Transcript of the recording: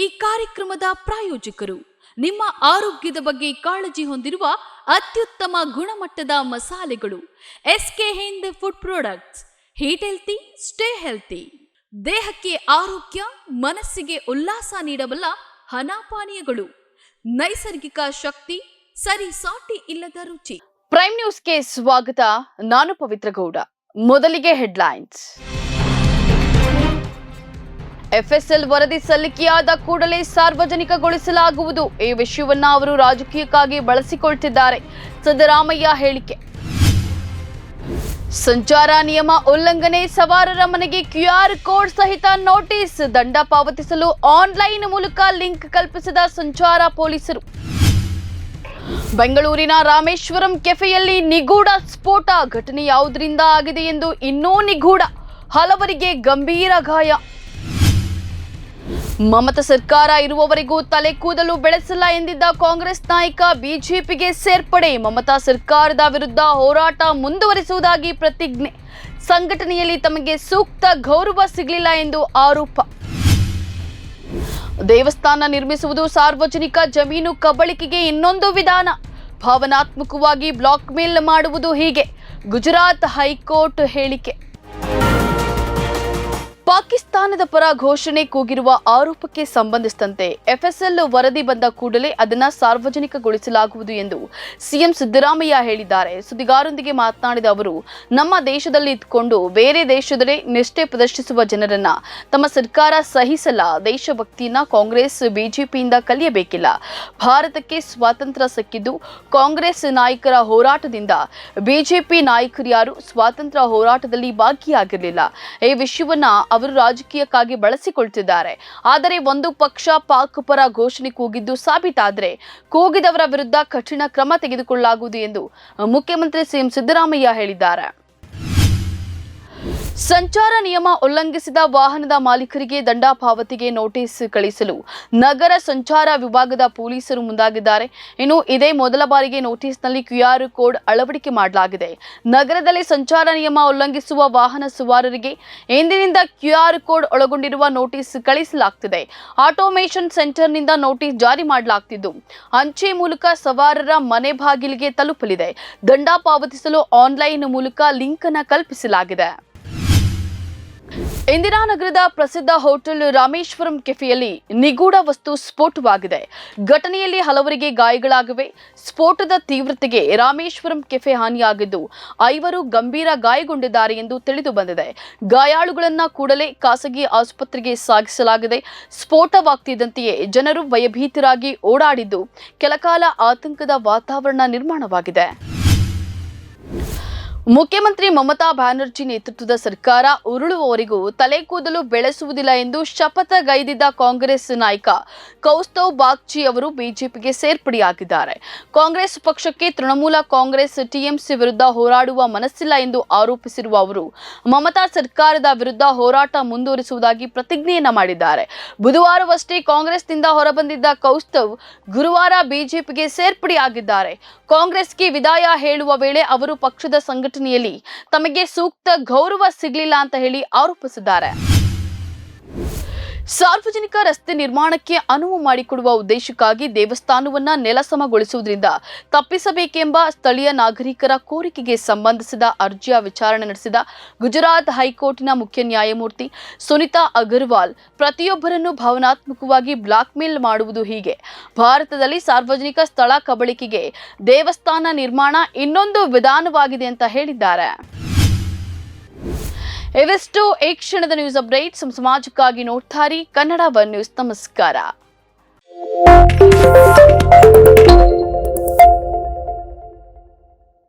ಈ ಕಾರ್ಯಕ್ರಮದ ಪ್ರಾಯೋಜಕರು ನಿಮ್ಮ ಆರೋಗ್ಯದ ಬಗ್ಗೆ ಕಾಳಜಿ ಹೊಂದಿರುವ ಅತ್ಯುತ್ತಮ ಗುಣಮಟ್ಟದ ಮಸಾಲೆಗಳು SK Hind food products. Heat healthy, stay healthy. ದೇಹಕ್ಕೆ ಆರೋಗ್ಯ, ಮನಸ್ಸಿಗೆ ಉಲ್ಲಾಸ ನೀಡಬಲ್ಲ ಹನಾಪಾನೀಯಗಳು, ನೈಸರ್ಗಿಕ ಶಕ್ತಿ, ಸರಿ ಸಾಟಿ ಇಲ್ಲದ ರುಚಿ. ಪ್ರೈಮ್ ನ್ಯೂಸ್ಗೆ ಸ್ವಾಗತ. ನಾನು ಪವಿತ್ರ ಗೌಡ. ಮೊದಲಿಗೆ ಹೆಡ್ಲೈನ್ಸ್. ಎಫ್ಎಸ್ಎಲ್ ವರದಿ ಸಲ್ಲಿಕೆಯಾದ ಕೂಡಲೇ ಸಾರ್ವಜನಿಕಗೊಳಿಸಲಾಗುವುದು. ಈ ವಿಷಯವನ್ನ ಅವರು ರಾಜಕೀಯಕ್ಕಾಗಿ ಬಳಸಿಕೊಳ್ತಿದ್ದಾರೆ. ಸಿದ್ದರಾಮಯ್ಯ ಹೇಳಿಕೆ. ಸಂಚಾರ ನಿಯಮ ಉಲ್ಲಂಘನೆ, ಸವಾರರ ಮನೆಗೆ ಕ್ಯೂಆರ್ ಕೋಡ್ ಸಹಿತ ನೋಟಿಸ್, ದಂಡ ಪಾವತಿಸಲು ಆನ್ಲೈನ್ ಮೂಲಕ ಲಿಂಕ್ ಕಲ್ಪಿಸಿದ ಸಂಚಾರ ಪೊಲೀಸರು. ಬೆಂಗಳೂರಿನ ರಾಮೇಶ್ವರಂ ಕೆಫೆಯಲ್ಲಿ ನಿಗೂಢ ಸ್ಫೋಟ, ಘಟನೆ ಯಾವುದರಿಂದ ಆಗಿದೆ ಎಂದು ಇನ್ನೂ ನಿಗೂಢ, ಹಲವರಿಗೆ ಗಂಭೀರ ಗಾಯ. ಮಮತಾ ಸರ್ಕಾರ ಇರುವವರೆಗೂ ತಲೆ ಕೂದಲು ಬೆಳೆಸಲ್ಲ ಎಂದಿದ್ದ ಕಾಂಗ್ರೆಸ್ ನಾಯಕ ಬಿಜೆಪಿಗೆ ಸೇರ್ಪಡೆ. ಮಮತಾ ಸರ್ಕಾರದ ವಿರುದ್ಧ ಹೋರಾಟ ಮುಂದುವರಿಸುವುದಾಗಿ ಪ್ರತಿಜ್ಞೆ. ಸಂಘಟನೆಯಲ್ಲಿ ತಮಗೆ ಸೂಕ್ತ ಗೌರವ ಸಿಗಲಿಲ್ಲ ಎಂದು ಆರೋಪ. ದೇವಸ್ಥಾನ ನಿರ್ಮಿಸುವುದು ಸಾರ್ವಜನಿಕ ಜಮೀನು ಕಬಳಿಕೆಗೆ ಇನ್ನೊಂದು ವಿಧಾನ. ಭಾವನಾತ್ಮಕವಾಗಿ ಬ್ಲಾಕ್ ಮೇಲ್ ಮಾಡುವುದು ಹೀಗೆ. ಗುಜರಾತ್ ಹೈಕೋರ್ಟ್ ಹೇಳಿಕೆ. ಪಾಕಿಸ್ತಾನದ ಪರ ಘೋಷಣೆ ಕೂಗಿರುವ ಆರೋಪಕ್ಕೆ ಸಂಬಂಧಿಸಿದಂತೆ ಎಫ್ಎಸ್ಎಲ್ ವರದಿ ಬಂದ ಕೂಡಲೇ ಅದನ್ನು ಸಾರ್ವಜನಿಕಗೊಳಿಸಲಾಗುವುದು ಎಂದು ಸಿಎಂ ಸಿದ್ದರಾಮಯ್ಯ ಹೇಳಿದ್ದಾರೆ. ಸುದ್ದಿಗಾರರೊಂದಿಗೆ ಮಾತನಾಡಿದ ಅವರು, ನಮ್ಮ ದೇಶದಲ್ಲಿ ಇದ್ದುಕೊಂಡು ಬೇರೆ ದೇಶದಲ್ಲೇ ನಿಷ್ಠೆ ಪ್ರದರ್ಶಿಸುವ ಜನರನ್ನ ತಮ್ಮ ಸರ್ಕಾರ ಸಹಿಸಲ್ಲ. ದೇಶಭಕ್ತಿಯನ್ನ ಕಾಂಗ್ರೆಸ್ ಬಿಜೆಪಿಯಿಂದ ಕಲಿಯಬೇಕಿಲ್ಲ. ಭಾರತಕ್ಕೆ ಸ್ವಾತಂತ್ರ್ಯ ಸಿಕ್ಕಿದ್ದು ಕಾಂಗ್ರೆಸ್ ನಾಯಕರ ಹೋರಾಟದಿಂದ. ಬಿಜೆಪಿ ನಾಯಕರು ಯಾರು ಸ್ವಾತಂತ್ರ್ಯ ಹೋರಾಟದಲ್ಲಿ ಭಾಗಿಯಾಗಿರಲಿಲ್ಲ. ಈ ವಿಷಯವನ್ನ ಅವರು ರಾಜಕೀಯಕ್ಕಾಗಿ ಬಳಸಿಕೊಳ್ತಿದ್ದಾರೆ. ಆದರೆ ಒಂದು ಪಕ್ಷ ಪಾಕ್ ಪರ ಘೋಷಣೆ ಕೂಗಿದ್ದು ಸಾಬೀತಾದರೆ ಕೂಗಿದವರ ವಿರುದ್ಧ ಕಠಿಣ ಕ್ರಮ ತೆಗೆದುಕೊಳ್ಳಲಾಗುವುದು ಎಂದು ಮುಖ್ಯಮಂತ್ರಿ ಸಿಎಂ ಸಿದ್ದರಾಮಯ್ಯ ಹೇಳಿದ್ದಾರೆ. ಸಂಚಾರ ನಿಯಮ ಉಲ್ಲಂಘಿಸಿದ ವಾಹನದ ಮಾಲೀಕರಿಗೆ ದಂಡ ಪಾವತಿಗೆ ನೋಟಿಸ್ ಕಳಿಸಲು ನಗರ ಸಂಚಾರ ವಿಭಾಗದ ಪೊಲೀಸರು ಮುಂದಾಗಿದ್ದಾರೆ. ಇನ್ನು ಇದೇ ಮೊದಲ ಬಾರಿಗೆ ನೋಟಿಸ್ನಲ್ಲಿ ಕ್ಯೂಆರ್ ಕೋಡ್ ಅಳವಡಿಕೆ ಮಾಡಲಾಗಿದೆ. ನಗರದಲ್ಲಿ ಸಂಚಾರ ನಿಯಮ ಉಲ್ಲಂಘಿಸುವ ವಾಹನ ಸವಾರರಿಗೆ ಎಂದಿನಿಂದ ಕ್ಯೂಆರ್ ಕೋಡ್ ಒಳಗೊಂಡಿರುವ ನೋಟಿಸ್ ಕಳಿಸಲಾಗುತ್ತಿದೆ. ಆಟೋಮೇಷನ್ ಸೆಂಟರ್ನಿಂದ ನೋಟಿಸ್ ಜಾರಿ ಮಾಡಲಾಗುತ್ತಿದ್ದು ಅಂಚೆ ಮೂಲಕ ಸವಾರರ ಮನೆ ಬಾಗಿಲಿಗೆ ತಲುಪಲಿದೆ. ದಂಡ ಪಾವತಿಸಲು ಆನ್ಲೈನ್ ಮೂಲಕ ಲಿಂಕ್ ಅನ್ನು ಕಲ್ಪಿಸಲಾಗಿದೆ. ಇಂದಿರಾನಗರದ ಪ್ರಸಿದ್ಧ ಹೋಟೆಲ್ ರಾಮೇಶ್ವರಂ ಕೆಫೆಯಲ್ಲಿ ನಿಗೂಢ ವಸ್ತು ಸ್ಫೋಟವಾಗಿದೆ. ಘಟನೆಯಲ್ಲಿ ಹಲವರಿಗೆ ಗಾಯಗಳಾಗಿವೆ. ಸ್ಫೋಟದ ತೀವ್ರತೆಗೆ ರಾಮೇಶ್ವರಂ ಕೆಫೆ ಹಾನಿಯಾಗಿದ್ದು 5 ಗಂಭೀರ ಗಾಯಗೊಂಡಿದ್ದಾರೆ ಎಂದು ತಿಳಿದು ಬಂದಿದೆ. ಗಾಯಾಳುಗಳನ್ನು ಕೂಡಲೇ ಖಾಸಗಿ ಆಸ್ಪತ್ರೆಗೆ ಸಾಗಿಸಲಾಗಿದೆ. ಸ್ಫೋಟವಾಗ್ತಿದ್ದಂತೆಯೇ ಜನರು ಭಯಭೀತರಾಗಿ ಓಡಾಡಿದ್ದು ಕೆಲಕಾಲ ಆತಂಕದ ವಾತಾವರಣ ನಿರ್ಮಾಣವಾಗಿದೆ. ಮುಖ್ಯಮಂತ್ರಿ ಮಮತಾ ಬ್ಯಾನರ್ಜಿ ನೇತೃತ್ವದ ಸರ್ಕಾರ ಉರುಳುವವರೆಗೂ ತಲೆ ಕೂದಲು ಬೆಳೆಸುವುದಿಲ್ಲ ಎಂದು ಶಪಥಗೈದಿದ್ದ ಕಾಂಗ್ರೆಸ್ ನಾಯಕ ಕೌಸ್ತವ್ ಬಾಗ್ಚಿ ಅವರು ಬಿಜೆಪಿಗೆ ಸೇರ್ಪಡೆಯಾಗಿದ್ದಾರೆ. ಕಾಂಗ್ರೆಸ್ ಪಕ್ಷಕ್ಕೆ ತೃಣಮೂಲ ಕಾಂಗ್ರೆಸ್ ಟಿಎಂಸಿ ವಿರುದ್ಧ ಹೋರಾಡುವ ಮನಸ್ಸಿಲ್ಲ ಎಂದು ಆರೋಪಿಸಿರುವ ಅವರು ಮಮತಾ ಸರ್ಕಾರದ ವಿರುದ್ಧ ಹೋರಾಟ ಮುಂದುವರಿಸುವುದಾಗಿ ಪ್ರತಿಜ್ಞೆಯನ್ನ ಮಾಡಿದ್ದಾರೆ. ಬುಧವಾರವಷ್ಟೇ ಕಾಂಗ್ರೆಸ್ನಿಂದ ಹೊರಬಂದಿದ್ದ ಕೌಸ್ತವ್ ಗುರುವಾರ ಬಿಜೆಪಿಗೆ ಸೇರ್ಪಡೆಯಾಗಿದ್ದಾರೆ. ಕಾಂಗ್ರೆಸ್ಗೆ ವಿದಾಯ ಹೇಳುವ ವೇಳೆ ಅವರು ಪಕ್ಷದ ಸಂಘಟನೆಯಲ್ಲಿ ತಮಗೆ ಸೂಕ್ತ ಗೌರವ ಸಿಗಲಿಲ್ಲ ಅಂತ ಹೇಳಿ ಆರೋಪಿಸಿದ್ದಾರೆ. ಸಾರ್ವಜನಿಕ ರಸ್ತೆ ನಿರ್ಮಾಣಕ್ಕೆ ಅನುವು ಮಾಡಿಕೊಡುವ ಉದ್ದೇಶಕ್ಕಾಗಿ ದೇವಸ್ಥಾನವನ್ನ ನೆಲಸಮಗೊಳಿಸುವುದರಿಂದ ತಪ್ಪಿಸಬೇಕೆಂಬ ಸ್ಥಳೀಯ ನಾಗರಿಕರ ಕೋರಿಕೆಗೆ ಸಂಬಂಧಿಸಿದ ಅರ್ಜಿಯ ವಿಚಾರಣೆ ನಡೆಸಿದ ಗುಜರಾತ್ ಹೈಕೋರ್ಟ್ನ ಮುಖ್ಯ ನ್ಯಾಯಮೂರ್ತಿ ಸುನಿತಾ ಅಗರ್ವಾಲ್, ಪ್ರತಿಯೊಬ್ಬರನ್ನು ಭಾವನಾತ್ಮಕವಾಗಿ ಬ್ಲಾಕ್ ಮೇಲ್ ಮಾಡುವುದು ಹೀಗೆ. ಭಾರತದಲ್ಲಿ ಸಾರ್ವಜನಿಕ ಸ್ಥಳ ಕಬಳಿಕೆಗೆ ದೇವಸ್ಥಾನ ನಿರ್ಮಾಣ ಇನ್ನೊಂದು ವಿಧಾನವಾಗಿದೆ ಅಂತ ಹೇಳಿದ್ದಾರೆ. ಇವೆಷ್ಟು ಈ ಕ್ಷಣದ ನ್ಯೂಸ್ ಅಪ್ಡೇಟ್ಸ್. ಸಮಾಜಕ್ಕಾಗಿ ನೋಡ್ತಾರೆ ಕನ್ನಡ ಒನ್ ನ್ಯೂಸ್. ನಮಸ್ಕಾರ.